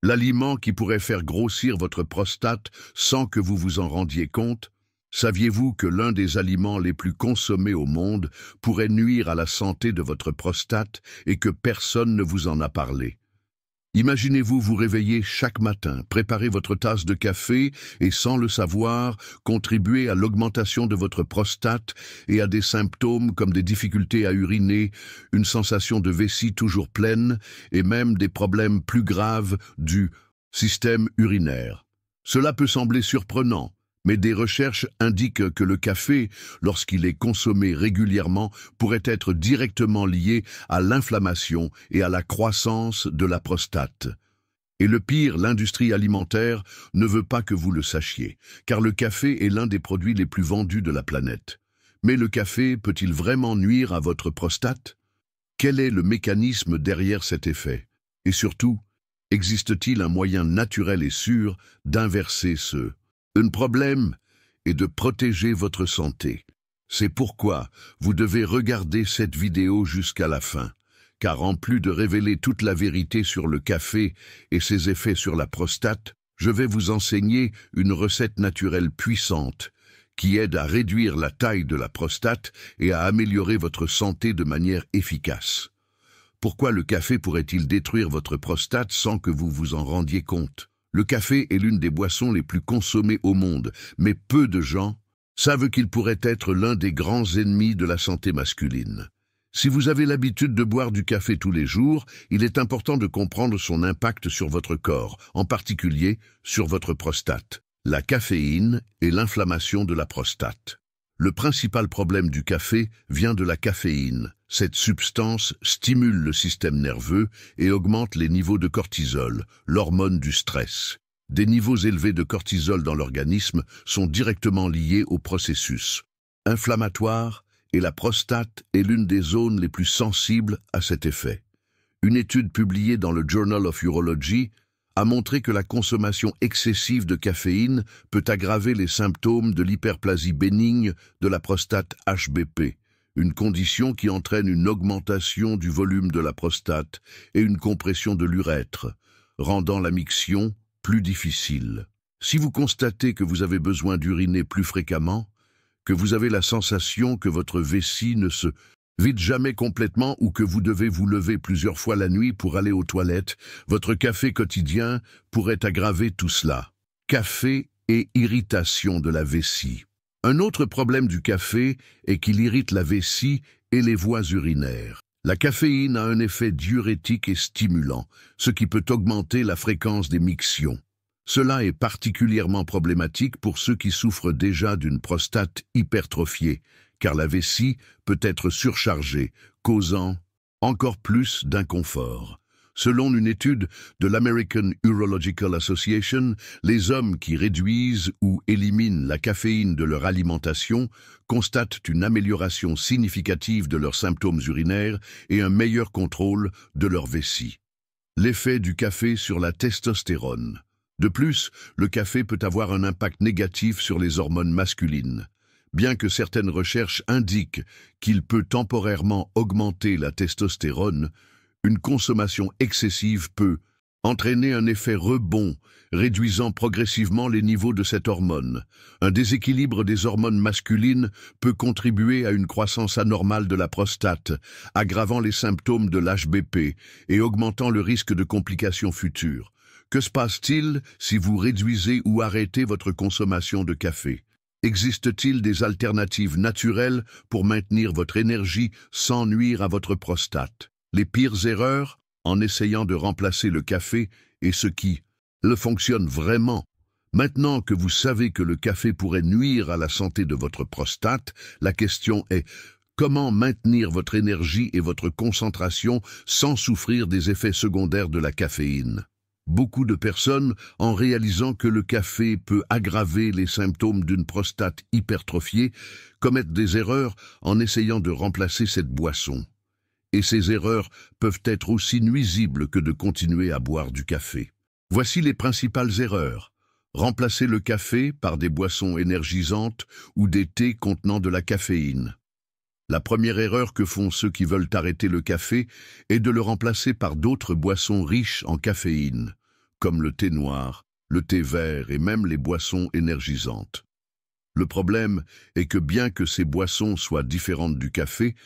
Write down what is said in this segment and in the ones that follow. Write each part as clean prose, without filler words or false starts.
L'aliment qui pourrait faire grossir votre prostate sans que vous vous en rendiez compte? Saviez-vous que l'un des aliments les plus consommés au monde pourrait nuire à la santé de votre prostate et que personne ne vous en a parlé? Imaginez-vous vous réveiller chaque matin, préparer votre tasse de café et, sans le savoir, contribuer à l'augmentation de votre prostate et à des symptômes comme des difficultés à uriner, une sensation de vessie toujours pleine et même des problèmes plus graves du système urinaire. Cela peut sembler surprenant, mais des recherches indiquent que le café, lorsqu'il est consommé régulièrement, pourrait être directement lié à l'inflammation et à la croissance de la prostate. Et le pire, l'industrie alimentaire ne veut pas que vous le sachiez, car le café est l'un des produits les plus vendus de la planète. Mais le café peut-il vraiment nuire à votre prostate? Quel est le mécanisme derrière cet effet? Et surtout, existe-t-il un moyen naturel et sûr d'inverser ce problème et de protéger votre santé? C'est pourquoi vous devez regarder cette vidéo jusqu'à la fin, car en plus de révéler toute la vérité sur le café et ses effets sur la prostate, je vais vous enseigner une recette naturelle puissante qui aide à réduire la taille de la prostate et à améliorer votre santé de manière efficace. Pourquoi le café pourrait-il détruire votre prostate sans que vous vous en rendiez compte? Le café est l'une des boissons les plus consommées au monde, mais peu de gens savent qu'il pourrait être l'un des grands ennemis de la santé masculine. Si vous avez l'habitude de boire du café tous les jours, il est important de comprendre son impact sur votre corps, en particulier sur votre prostate. La caféine et l'inflammation de la prostate. Le principal problème du café vient de la caféine. Cette substance stimule le système nerveux et augmente les niveaux de cortisol, l'hormone du stress. Des niveaux élevés de cortisol dans l'organisme sont directement liés au processus inflammatoire et la prostate est l'une des zones les plus sensibles à cet effet. Une étude publiée dans le Journal of Urology a montré que la consommation excessive de caféine peut aggraver les symptômes de l'hyperplasie bénigne de la prostate HBP, une condition qui entraîne une augmentation du volume de la prostate et une compression de l'urètre, rendant la miction plus difficile. Si vous constatez que vous avez besoin d'uriner plus fréquemment, que vous avez la sensation que votre vessie ne se vide jamais complètement ou que vous devez vous lever plusieurs fois la nuit pour aller aux toilettes, votre café quotidien pourrait aggraver tout cela. Café et irritation de la vessie. Un autre problème du café est qu'il irrite la vessie et les voies urinaires. La caféine a un effet diurétique et stimulant, ce qui peut augmenter la fréquence des mictions. Cela est particulièrement problématique pour ceux qui souffrent déjà d'une prostate hypertrophiée, car la vessie peut être surchargée, causant encore plus d'inconfort. Selon une étude de l'American Urological Association, les hommes qui réduisent ou éliminent la caféine de leur alimentation constatent une amélioration significative de leurs symptômes urinaires et un meilleur contrôle de leur vessie. L'effet du café sur la testostérone. De plus, le café peut avoir un impact négatif sur les hormones masculines. Bien que certaines recherches indiquent qu'il peut temporairement augmenter la testostérone, une consommation excessive peut entraîner un effet rebond, réduisant progressivement les niveaux de cette hormone. Un déséquilibre des hormones masculines peut contribuer à une croissance anormale de la prostate, aggravant les symptômes de l'HBP et augmentant le risque de complications futures. Que se passe-t-il si vous réduisez ou arrêtez votre consommation de café? Existe-t-il des alternatives naturelles pour maintenir votre énergie sans nuire à votre prostate? Les pires erreurs, en essayant de remplacer le café, et ce qui le fonctionne vraiment. Maintenant que vous savez que le café pourrait nuire à la santé de votre prostate, la question est comment maintenir votre énergie et votre concentration sans souffrir des effets secondaires de la caféine. Beaucoup de personnes, en réalisant que le café peut aggraver les symptômes d'une prostate hypertrophiée, commettent des erreurs en essayant de remplacer cette boisson. Et ces erreurs peuvent être aussi nuisibles que de continuer à boire du café. Voici les principales erreurs. Remplacer le café par des boissons énergisantes ou des thés contenant de la caféine. La première erreur que font ceux qui veulent arrêter le café est de le remplacer par d'autres boissons riches en caféine, comme le thé noir, le thé vert et même les boissons énergisantes. Le problème est que bien que ces boissons soient différentes du café,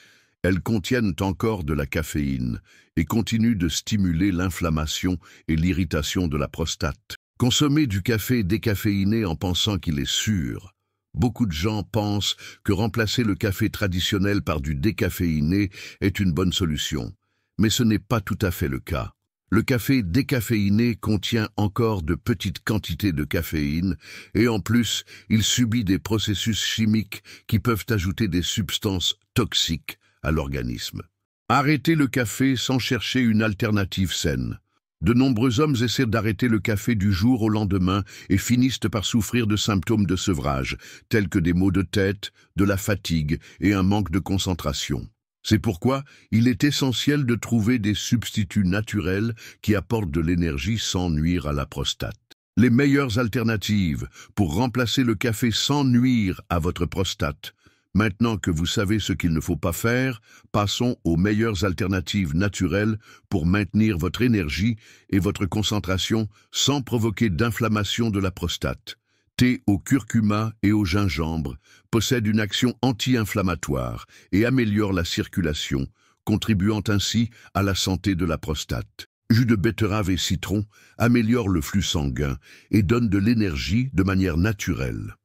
elles contiennent encore de la caféine et continuent de stimuler l'inflammation et l'irritation de la prostate. Consommer du café décaféiné en pensant qu'il est sûr. Beaucoup de gens pensent que remplacer le café traditionnel par du décaféiné est une bonne solution, mais ce n'est pas tout à fait le cas. Le café décaféiné contient encore de petites quantités de caféine et en plus, il subit des processus chimiques qui peuvent ajouter des substances toxiques à l'organisme. Arrêtez le café sans chercher une alternative saine. De nombreux hommes essaient d'arrêter le café du jour au lendemain et finissent par souffrir de symptômes de sevrage, tels que des maux de tête, de la fatigue et un manque de concentration. C'est pourquoi il est essentiel de trouver des substituts naturels qui apportent de l'énergie sans nuire à la prostate. Les meilleures alternatives pour remplacer le café sans nuire à votre prostate. Maintenant que vous savez ce qu'il ne faut pas faire, passons aux meilleures alternatives naturelles pour maintenir votre énergie et votre concentration sans provoquer d'inflammation de la prostate. Thé au curcuma et au gingembre possède une action anti-inflammatoire et améliore la circulation, contribuant ainsi à la santé de la prostate. Jus de betterave et citron améliore le flux sanguin et donne de l'énergie de manière naturelle.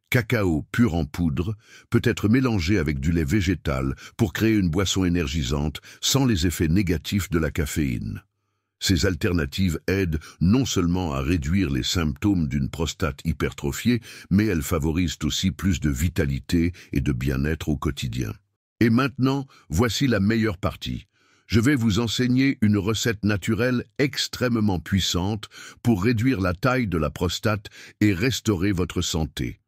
Cacao pur en poudre peut être mélangé avec du lait végétal pour créer une boisson énergisante sans les effets négatifs de la caféine. Ces alternatives aident non seulement à réduire les symptômes d'une prostate hypertrophiée, mais elles favorisent aussi plus de vitalité et de bien-être au quotidien. Et maintenant, voici la meilleure partie. Je vais vous enseigner une recette naturelle extrêmement puissante pour réduire la taille de la prostate et restaurer votre santé.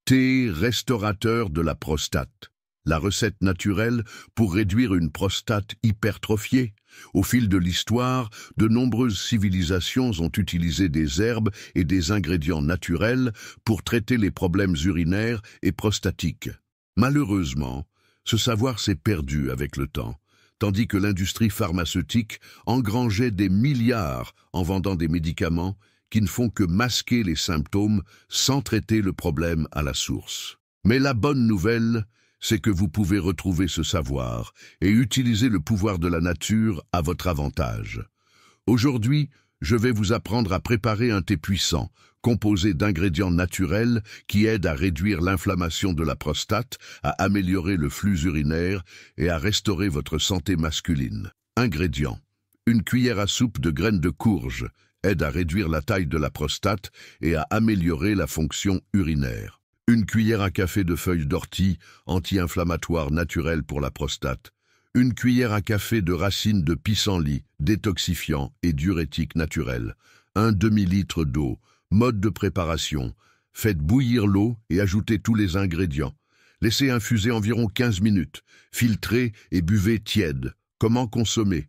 Thé restaurateur de la prostate. La recette naturelle pour réduire une prostate hypertrophiée. Au fil de l'histoire, de nombreuses civilisations ont utilisé des herbes et des ingrédients naturels pour traiter les problèmes urinaires et prostatiques. Malheureusement, ce savoir s'est perdu avec le temps, tandis que l'industrie pharmaceutique engrangeait des milliards en vendant des médicaments qui ne font que masquer les symptômes sans traiter le problème à la source. Mais la bonne nouvelle, c'est que vous pouvez retrouver ce savoir et utiliser le pouvoir de la nature à votre avantage. Aujourd'hui, je vais vous apprendre à préparer un thé puissant, composé d'ingrédients naturels qui aident à réduire l'inflammation de la prostate, à améliorer le flux urinaire et à restaurer votre santé masculine. Ingrédients. Une cuillère à soupe de graines de courge aide à réduire la taille de la prostate et à améliorer la fonction urinaire. Une cuillère à café de feuilles d'ortie, anti-inflammatoire naturel pour la prostate. Une cuillère à café de racines de pissenlit, détoxifiant et diurétique naturel. Un demi-litre d'eau. Mode de préparation. Faites bouillir l'eau et ajoutez tous les ingrédients. Laissez infuser environ 15 minutes. Filtrez et buvez tiède. Comment consommer?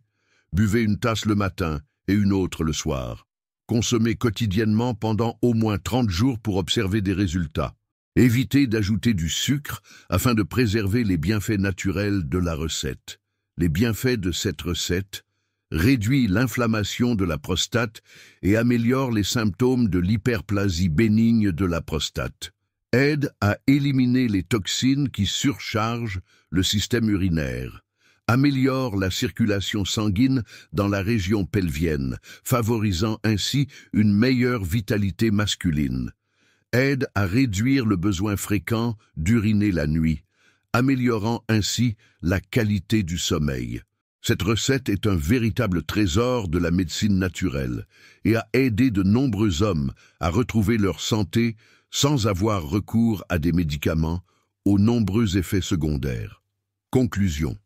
Buvez une tasse le matin et une autre le soir. Consommez quotidiennement pendant au moins 30 jours pour observer des résultats. Évitez d'ajouter du sucre afin de préserver les bienfaits naturels de la recette. Les bienfaits de cette recette réduisent l'inflammation de la prostate et améliorent les symptômes de l'hyperplasie bénigne de la prostate. Aide à éliminer les toxines qui surchargent le système urinaire. Améliore la circulation sanguine dans la région pelvienne, favorisant ainsi une meilleure vitalité masculine. Aide à réduire le besoin fréquent d'uriner la nuit, améliorant ainsi la qualité du sommeil. Cette recette est un véritable trésor de la médecine naturelle et a aidé de nombreux hommes à retrouver leur santé sans avoir recours à des médicaments aux nombreux effets secondaires. Conclusion.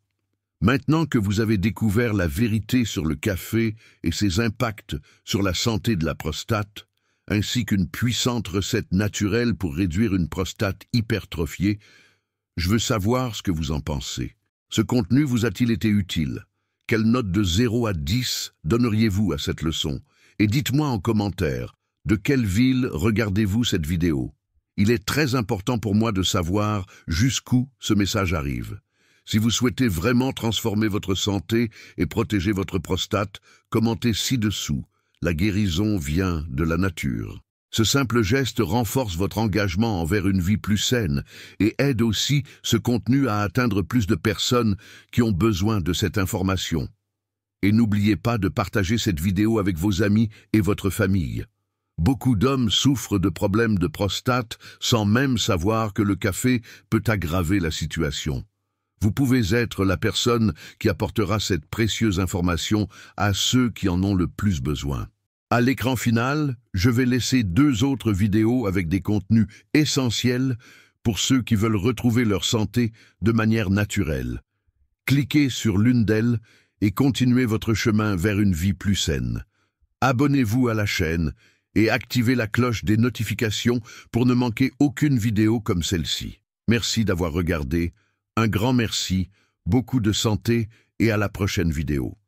Maintenant que vous avez découvert la vérité sur le café et ses impacts sur la santé de la prostate, ainsi qu'une puissante recette naturelle pour réduire une prostate hypertrophiée, je veux savoir ce que vous en pensez. Ce contenu vous a-t-il été utile? Quelle note de 0 à 10 donneriez-vous à cette leçon? Et dites-moi en commentaire, de quelle ville regardez-vous cette vidéo? Il est très important pour moi de savoir jusqu'où ce message arrive. Si vous souhaitez vraiment transformer votre santé et protéger votre prostate, commentez ci-dessous. la guérison vient de la nature. Ce simple geste renforce votre engagement envers une vie plus saine et aide aussi ce contenu à atteindre plus de personnes qui ont besoin de cette information. Et n'oubliez pas de partager cette vidéo avec vos amis et votre famille. Beaucoup d'hommes souffrent de problèmes de prostate sans même savoir que le café peut aggraver la situation. Vous pouvez être la personne qui apportera cette précieuse information à ceux qui en ont le plus besoin. À l'écran final, je vais laisser 2 autres vidéos avec des contenus essentiels pour ceux qui veulent retrouver leur santé de manière naturelle. Cliquez sur l'une d'elles et continuez votre chemin vers une vie plus saine. Abonnez-vous à la chaîne et activez la cloche des notifications pour ne manquer aucune vidéo comme celle-ci. Merci d'avoir regardé, un grand merci, beaucoup de santé et à la prochaine vidéo.